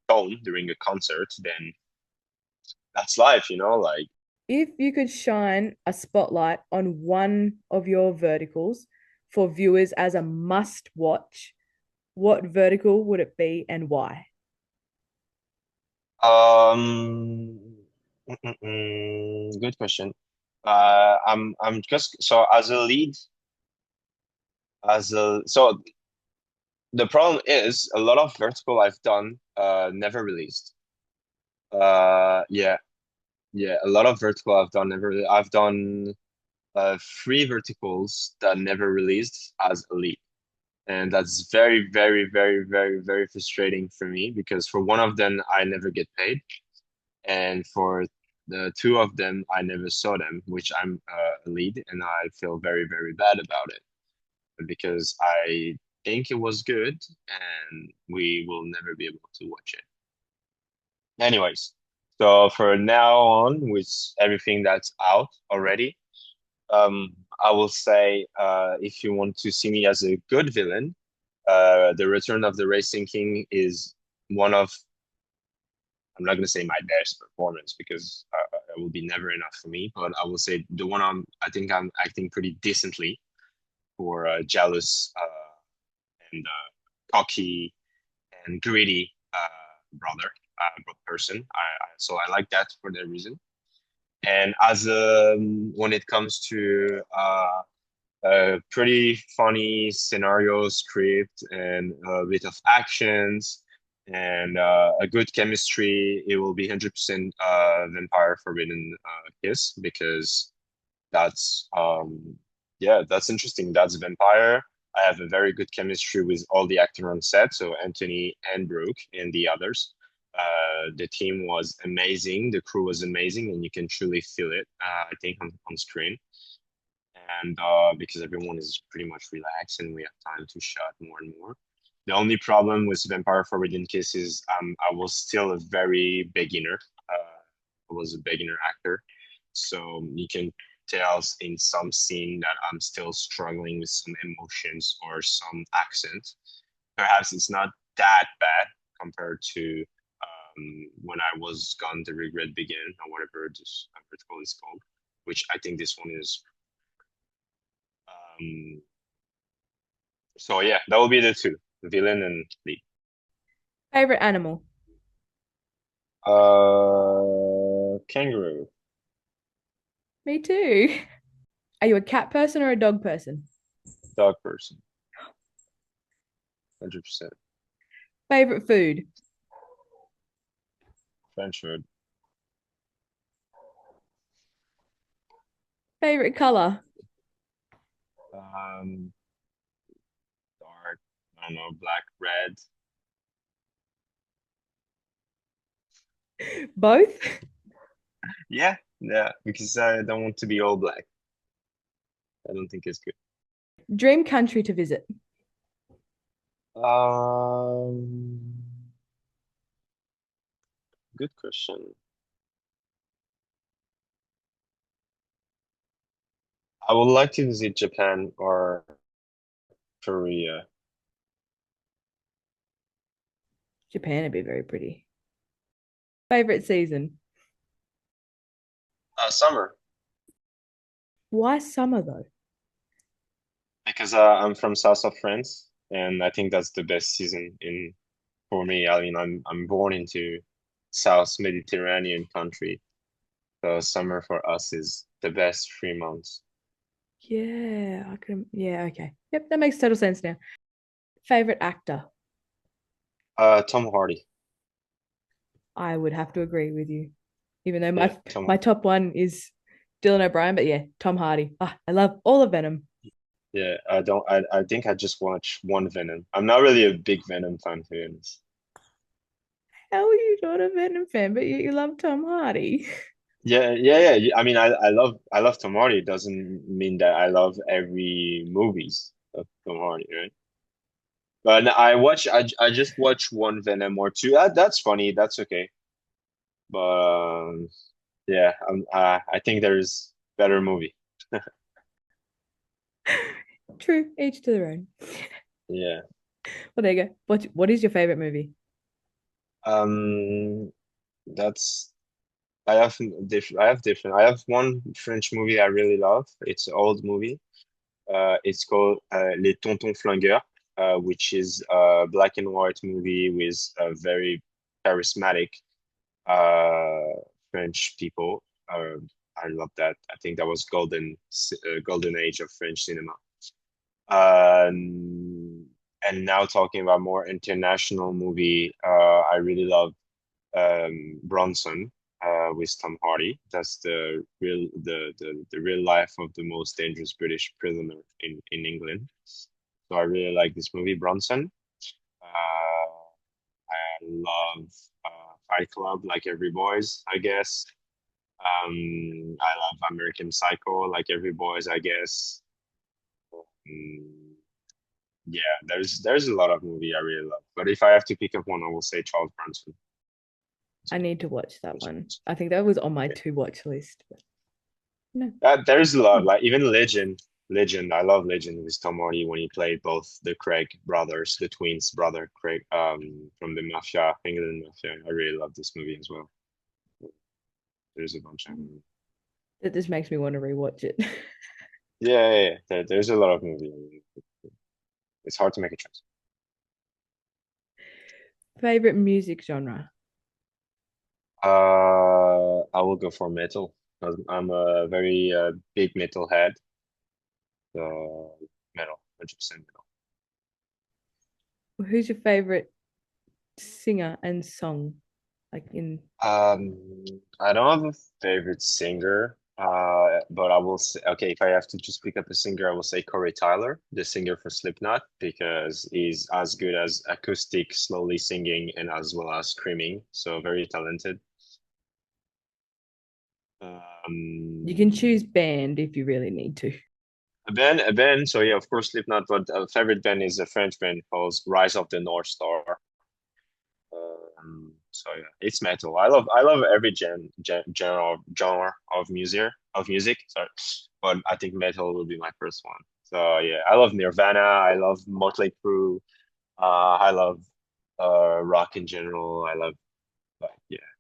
tone during a concert, then that's life, like. if you could shine a spotlight on one of your verticals for viewers as a must watch, what vertical would it be and why? Um, good question. I'm just so as a lead, so the problem is a lot of vertical I've done never released. Yeah, yeah, a lot of vertical I've done never. I've done three verticals that never released as a lead, and that's very, very, very, very, very frustrating for me because for one of them I never get paid. And for the two of them, I never saw them, which I'm a lead, and I feel very, very bad about it because I think it was good, and we will never be able to watch it. Anyways, so for now on, with everything that's out already, I will say if you want to see me as a good villain, The Return of the Racing King is one of I'm not gonna say my best performance because it will be never enough for me. But I will say the one I think I'm acting pretty decently for a jealous and cocky and greedy brother, person. So I like that for that reason. And as when it comes to a pretty funny scenario script and a bit of actions and a good chemistry, it will be 100% Vampire Forbidden Kiss because that's yeah, that's interesting. That's Vampire. I have a very good chemistry with all the actors on set, so Anthony and Brooke and the others. The team was amazing, the crew was amazing, and you can truly feel it, I think, on screen and because everyone is pretty much relaxed and we have time to shot more and more. The only problem with Vampire Forbidden Kiss is I was still a very beginner. I was a beginner actor, so you can tell in some scene that I'm still struggling with some emotions or some accent. Perhaps it's not that bad compared to when I was Gone the Regret Begin or whatever this article is called, which I think this one is um, so yeah, that will be the two, villain and lead. Favorite animal? Kangaroo, Me too. Are you a cat person or a dog person? dog person, 100%. Favorite food? French food, Favorite color? um, dark, I don't know, black, red. Both? Yeah, yeah, because I don't want to be all black. I don't think it's good. Dream country to visit? Um, Good question. I would like to visit Japan or Korea. Japan would be very pretty. Favorite season? Summer, Why summer though? because I'm from south of France, and I think that's the best season in for me. I mean, I'm born into South Mediterranean country, so summer for us is the best 3 months. Yeah, I can. Yeah, okay. Yep, that makes total sense now. Favorite actor? Tom Hardy. I would have to agree with you, even though Yeah, my Tom. my top one is Dylan O'Brien, but yeah, Tom Hardy. Ah, I love all of Venom. Yeah, I don't. I think I just watched one Venom. I'm not really a big Venom fan, to be honest. How are you not a Venom fan, but you love Tom Hardy? I mean, I love Tom Hardy. It doesn't mean that I love every movies of Tom Hardy, right? But I just watched one Venom or two. That's funny. That's okay. But yeah, I think there's better movie. True, each to their own. Yeah. Well, there you go. What is your favorite movie? Um, that's I have one French movie I really love. It's an old movie. It's called Les Tontons Flingueurs, which is a black and white movie with a very charismatic French people. I love that. I think that was golden age of French cinema. Um, and now talking about more international movie, I really love Bronson with Tom Hardy. That's the real life of the most dangerous British prisoner in England. So I really like this movie, Bronson. I love Fight Club, like every boys, I guess. I love American Psycho, like every boys, I guess. Mm, yeah, there's a lot of movie I really love. But if I have to pick up one, I will say Charles Bronson. I need to watch that one. I think that was on my to watch list. But no. There's a lot, like even Legend. I love Legend with Tom Hardy when he played both the Craig brothers, the twins brother Craig, from the Mafia, England Mafia. I really love this movie as well. There's a bunch of them. That just makes me want to rewatch it. There's a lot of movie. It's hard to make a choice. Favorite music genre? I will go for metal. I'm a very big metal head. So metal, 100% metal. Who's your favorite singer and song? Like in I don't have a favorite singer, but I will say, okay, if I have to just pick up a singer, I will say Corey Tyler, the singer for Slipknot, because he's as good as acoustic, slowly singing, and as well as screaming. So very talented. you can Um, choose band if you really need to. a band. So yeah, of course, Slipknot, but a favorite band is a French band called Rise of the North Star. So yeah, it's metal. I love every genre of music. Sorry, but I think metal will be my first one. So yeah, I love Nirvana. I love Motley Crue. I love rock in general. I love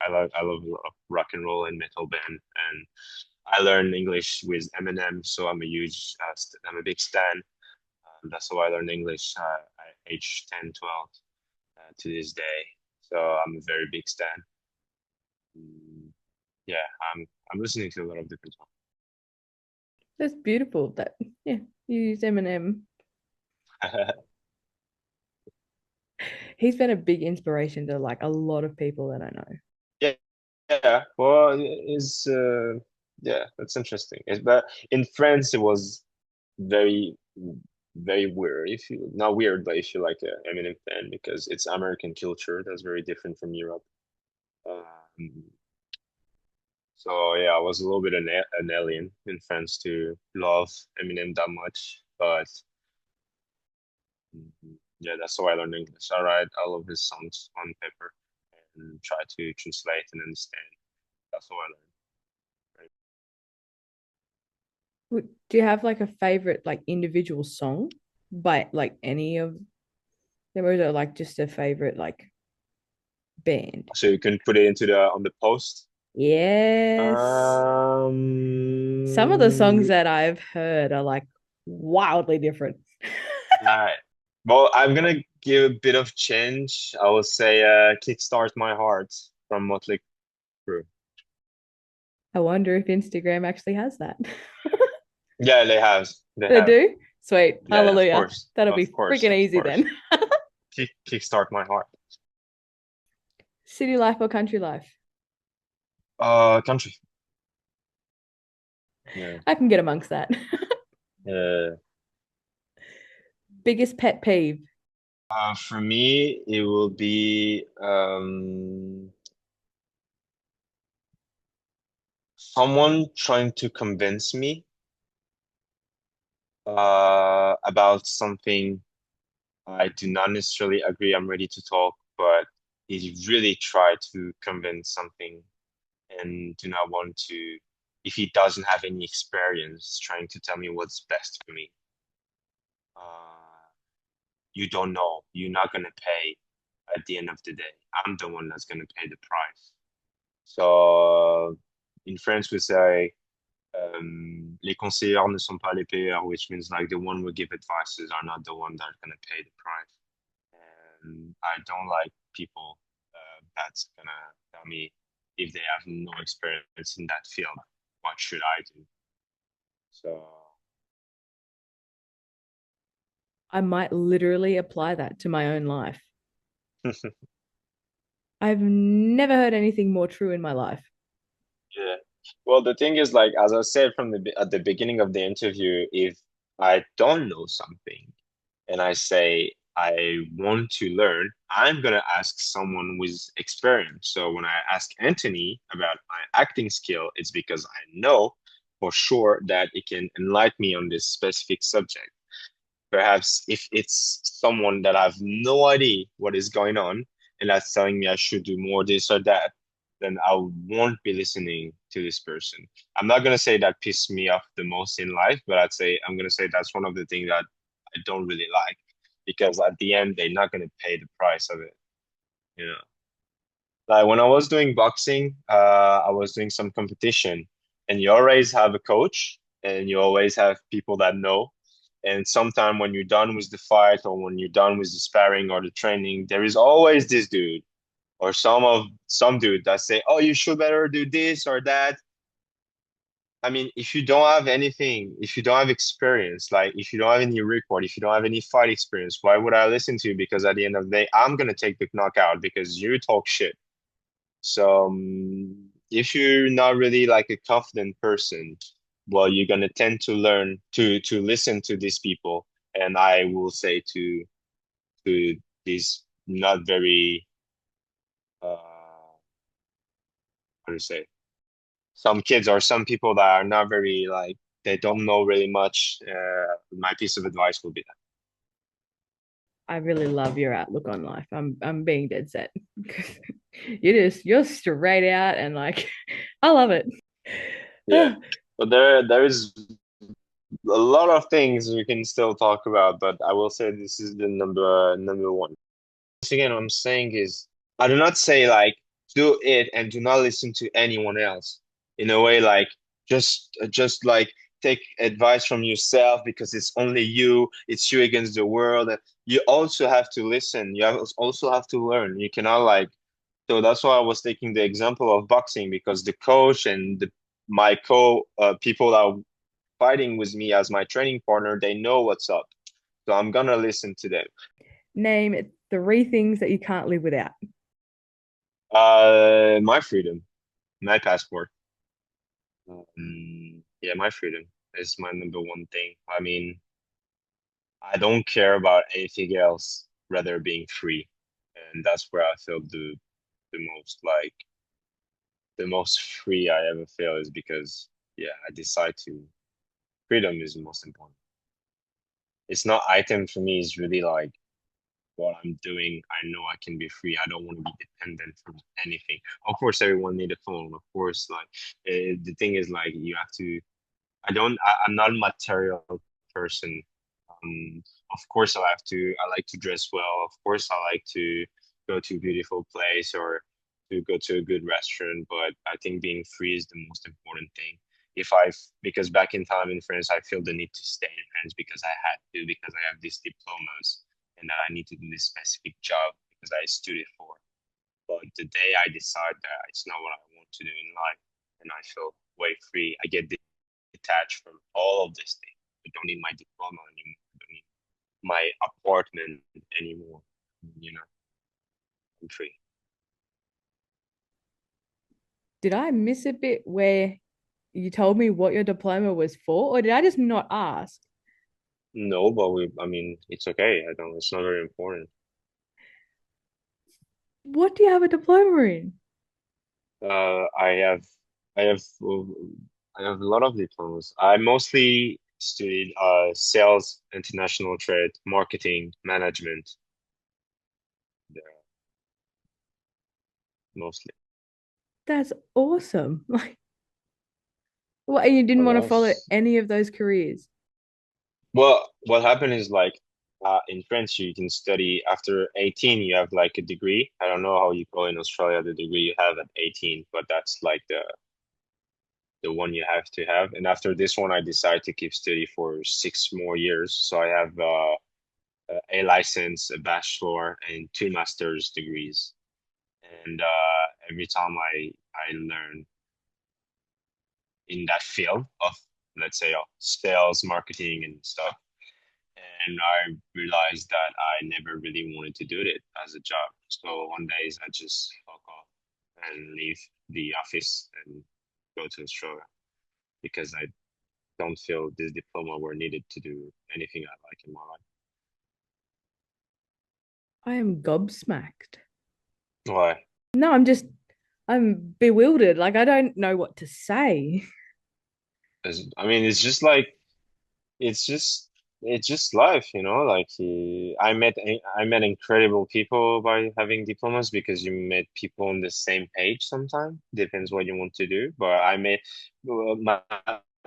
a lot of rock and roll and metal band. And I learned English with Eminem, so I'm a big stan. That's how I learned English at age 10, 12 to this day. So I'm a very big stan. Mm, yeah, I'm listening to a lot of different That's beautiful. That yeah, you use Eminem. songs. He's been a big inspiration to like a lot of people that I know. Yeah, yeah. Well, yeah, that's interesting. But in France, it was very, very weird. If you not weird, but if you like a Eminem fan, because it's American culture that's very different from Europe. Um, so yeah, I was a little bit an alien in France to love Eminem that much, but yeah, that's how I learned English. I write all of his songs on paper and try to translate and understand. That's how I learned. Right? Do you have like a favorite like individual song by like any of them, or is it like just a favorite like band? So you can put it into the on the post. Yes. Some of the songs Um, that I've heard are like wildly different. right. Well, I'm gonna give a bit of change. I will say "Kickstart My Heart" from Motley Crue. I wonder if Instagram actually has that. Yeah, they have. They They have. do? Sweet. Yeah, yeah, of Hallelujah. course. That'll Of be course, freaking of easy course. then. Kickstart My Heart. City life or country life? Country. Yeah. I can get amongst that. Uh, Biggest pet peeve. for me, it will be someone trying to convince me about something I do not necessarily agree. I'm ready to talk, but he really tried to convince something and do not want to, if he doesn't have any experience, trying to tell me what's best for me. Uh, you don't know. You're not gonna pay at the end of the day. I'm the one that's gonna pay the price. So in French we say les conseillers ne sont pas les payeurs, which means like the one who give advices are not the one that are gonna pay the price. And I don't like people that's gonna tell me if they have no experience in that field, what should I do? So I might literally apply that to my own life. I've never heard anything more true in my life. yeah. Well, the thing is, like as I said from at the beginning of the interview, if I don't know something and I say I want to learn, I'm gonna ask someone with experience. So when I ask Anthony about my acting skill, it's because I know for sure that it can enlighten me on this specific subject. Perhaps if it's someone that I have no idea what is going on and that's telling me I should do more this or that, then I won't be listening to this person. I'm not gonna say that pissed me off the most in life, but I'm gonna say that's one of the things that I don't really like because at the end they're not gonna pay the price of it, you know. Like when I was doing boxing, I was doing some competition, and you always have a coach, and you always have people that know. And sometime when you're done with the fight, or when you're done with the sparring or the training, there is always this dude or some dude that say, "Oh, you should better do this or that." I mean, if you don't have anything, if you don't have experience, like if you don't have any record, if you don't have any fight experience, why would I listen to you? Because at the end of the day, I'm gonna take the knockout because you talk shit. So if you're not really like a confident person, well, you're gonna tend to learn to listen to these people, and I will say to these not very how to say some kids or some people that are not very like they don't know really much. My piece of advice will be I really love your outlook on life. I'm being dead set. You're straight out and like I love it. yeah. But there is a lot of things we can still talk about, but I will say this is the number one. Once again, what I'm saying is I do not say like do it and do not listen to anyone else. In a way, like just like take advice from yourself because it's only you, it's you against the world. You also have to listen. Also have to learn. You cannot like so that's why I was taking the example of boxing because the coach and my co people that are fighting with me as my training partner, they know what's up. So I'm gonna listen to them. Name three things that you can't live without. My freedom, my passport. Yeah, my freedom is my number one thing. I mean, I don't care about anything else rather being free. And that's where I feel the most like the most free I ever feel is because yeah, I decide to freedom is the most important. It's not item for me, it's really like what I'm doing. I know I can be free. I don't want to be dependent from anything. Of course, everyone need a phone. Of course, like the thing is like you have to I'm not a material person. Of course, I like to dress well. Of course, I like to go to a beautiful place or to go to a good restaurant. But I think being free is the most important thing. If I've, because back in time in France, I feel the need to stay in France because I had to, because I have these diplomas and that I need to do this specific job because I studied for. But the day I decide that it's not what I want to do in life and I feel way free, I get detached from all of this thing. I don't need my diploma anymore. I don't need my apartment anymore. You know, I'm free. Did I miss a bit where you told me what your diploma was for, or did I just not ask? No, but I mean, it's okay. I don't, it's not very important. What do you have a diploma in? Uh, I have, I have, I have a lot of diplomas. I mostly studied sales, international trade, marketing, management, yeah, mostly. That's awesome. Like, what, and you didn't What want to follow else? any of those careers? Well, what happened is like in French, you can study after 18, you have like a degree. I don't know how you call in Australia the degree you have at 18, but that's like the one you have to have. And after this one, I decided to keep study for 6 more years. So I have a license, a bachelor, and two master's degrees. And every time I learn in that field of, let's say, sales, marketing, and stuff. And I realized that I never really wanted to do it as a job. So one days I just fuck off and leave the office and go to Australia because I don't feel this diploma were needed to do anything I like in my life. I am gobsmacked. Why? No, I'm bewildered. Like, I don't know what to say. I mean, it's just it's just life, you know. Like I met incredible people by having diplomas because you met people on the same page. Sometimes depends what you want to do. But I met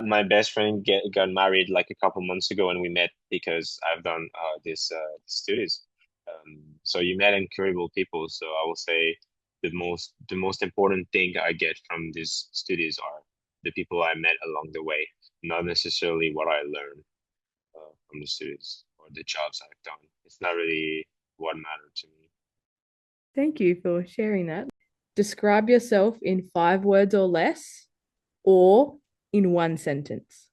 my best friend got married like a couple months ago, and we met because I've done this studies. So you met incredible people. So I will say the most important thing I get from these studies are the people I met along the way, not necessarily what I learned from the studies or the jobs I've done. It's not really what mattered to me. Thank you for sharing that. Describe yourself in 5 words or less, or in one sentence.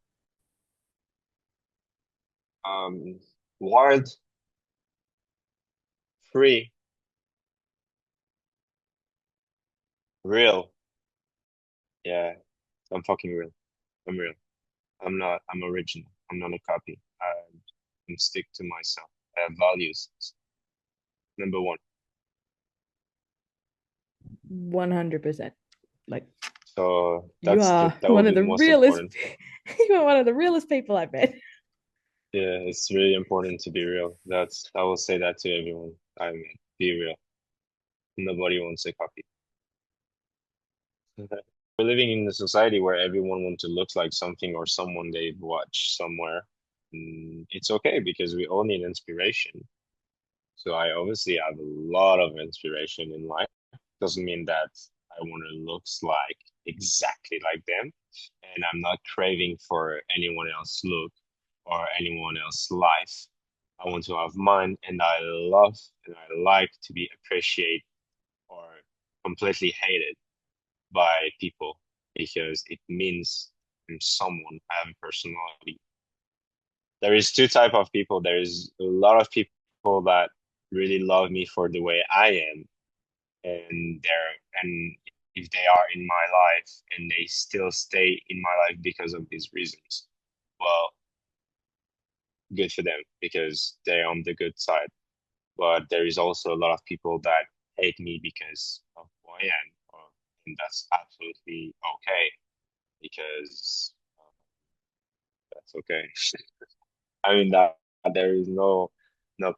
Um, Wild, free, real. Yeah, I'm fucking real. I'm real. I'm original. I'm not a copy. I'm stick to myself. I have values. Number one. 100%. Like, So you are that one would of be the the most realest, important. you are one of the realest people I've met. Yeah, it's really important to be real. I will say that to everyone. I mean, be real. Nobody wants a copy. We're living in a society where everyone wants to look like something or someone they've watched somewhere. It's okay because we all need inspiration. So I obviously have a lot of inspiration in life. Doesn't mean that I want to look like exactly like them. And I'm not craving for anyone else's look or anyone else's life. I want to have mine and I love and I like to be appreciated or completely hated by people because it means someone have a personality. There is two type of people. There is a lot of people that really love me for the way I am, and if they are in my life and they still stay in my life because of these reasons, well, good for them because they're on the good side. But there is also a lot of people that hate me because of who I am, and that's absolutely okay because that's okay. I mean that there is no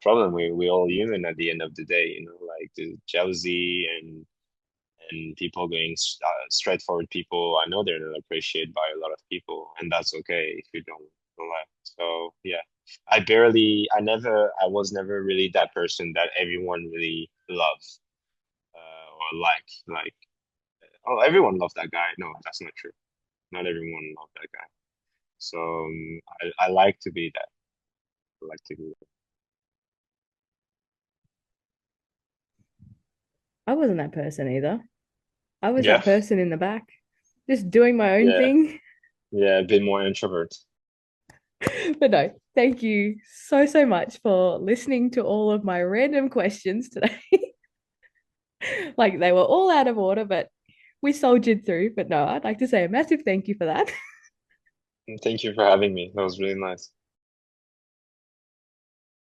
problem. We all human at the end of the day, you know, like the jealousy and people going straightforward people. I know they're not appreciated by a lot of people, and that's okay if you don't like. So yeah, I was never really that person that everyone really loves or like. Oh, everyone loved that guy. No, that's not true. Not everyone loved that guy. So I like to be that. I like to be that. I wasn't that person either. I was that Yeah, person in the back, just doing my own yeah, thing. yeah. A bit more introvert. But no, thank you so, so much for listening to all of my random questions today. Like they were all out of order, but we soldiered through. But no, I'd like to say a massive thank you for that. Thank you for having me. That was really nice.